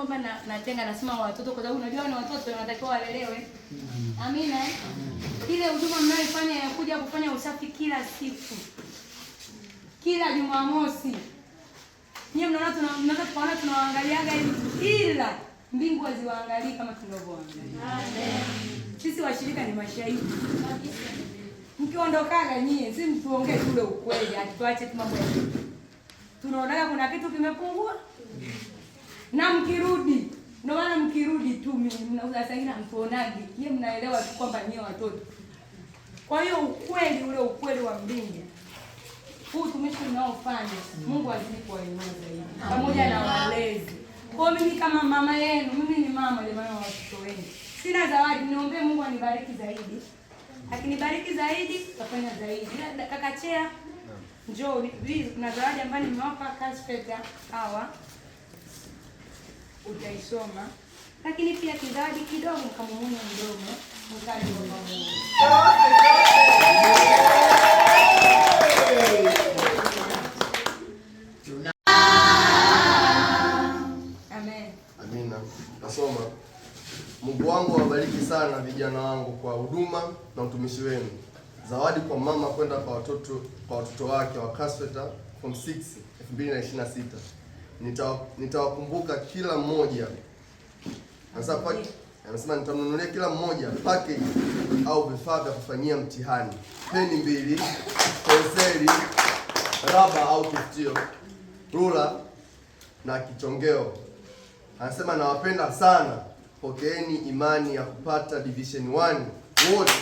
kwamba natenga nasema watoto kwa sababu unajua ni watoto wanatakiwa walelewe. Amina. Ile huduma mnayoifanya ya kuja kufanya usafi kila siku, kila Jumamosi, nyie mnaona tunaona tunawaangaliaga hivi, ila mbingu haziwaangalii kama tunavyoangalia. Amen. Sisi washirika ni mashahidi. Mkiondokaga nyie, si mtuongee tule ukweli, atuache tu mambo ya tunaona kuna kitu kimepungua. Na mkirudi, ndio maana mkirudi tu mnauza sangina mtuonage. Nyie mnaelewa tu kwamba nyie watoto. Kwa hiyo ukweli ule ukweli wa mbingu. Huu tumishi tunaofanya, Mungu azidi kuwainua zaidi. Pamoja na walezi. Kwa mimi kama mama yenu, mimi ni mama jamani wa watoto wenu. Sina zawadi, niombe Mungu anibariki zaidi. Akinibariki zaidi, tutafanya zaidi. Kaka Chea, njoo, kuna zawadi ambayo nimewapa Kasfeta hawa. Utaisoma. Lakini pia kizawadi kidogo mkamumunya mdomo, mkali kwa Mungu. Amen. Amina. Nasoma. Mungu wangu awabariki sana vijana wangu kwa huduma na utumishi wenu. Zawadi kwa mama kwenda kwa watoto wake wa Kasfeta form 6 2026. Nitawakumbuka kila mmoja. Anasema nitamnunulia kila mmoja package au vifaa vya kufanyia mtihani. Peni 2, penseli, raba au kifutio, rula na kichongeo. Anasema nawapenda sana. Pokeeni imani ya kupata division 1 wote.